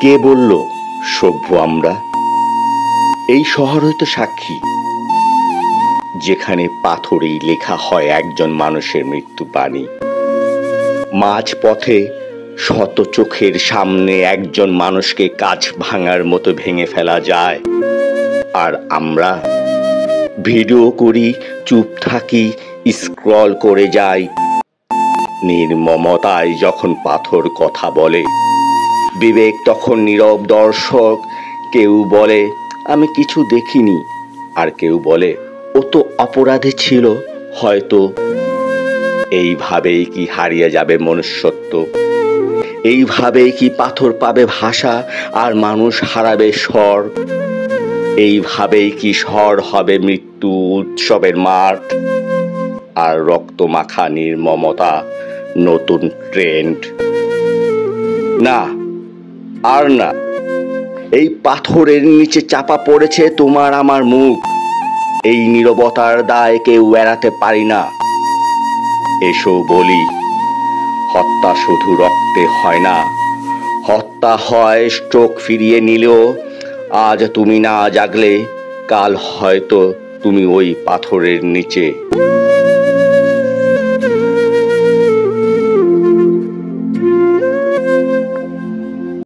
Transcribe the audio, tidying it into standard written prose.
কে বলল সভ্য আমরা? এই শহর হয়তো সাক্ষী, যেখানে পাথরেই লেখা হয় একজন মানুষের মৃত্যু বাণী। মাঝ পথে শত চোখের সামনে একজন মানুষকে কাঁচ ভাঙার মতো ভেঙে ফেলা যায়, আর আমরা ভিডিও করি, চুপ থাকি, স্ক্রল করে যাই। নির্মমতায় যখন পাথর কথা বলে, বিবেক তখন নীরব দর্শক। কেউ বলে আমি কিছু দেখিনি, আর কেউ বলে ও তো অপরাধী ছিল হয়তো। এইভাবেই কি হারিয়ে যাবে মনুষ্যত্ব? এইভাবেই কি পাথর পাবে ভাষা আর মানুষ হারাবে স্বর? এইভাবেই কি শহর হবে মৃত্যু উৎসবের মাঠ, আর রক্ত মাখা নির্মমতা নতুন ট্রেন্ড? না, আর না। এই পাথরের নিচে চাপা পড়েছে তোমার আমার মুখ। এই নীরবতার দায় কেউ এড়াতে পারি না। এসো বলি, হত্যা শুধু রক্তে হয় না, হত্যা হয় চোখ ফিরিয়ে নিলেও। আজ তুমি না জাগলে কাল হয়তো তুমি ওই পাথরের নিচে।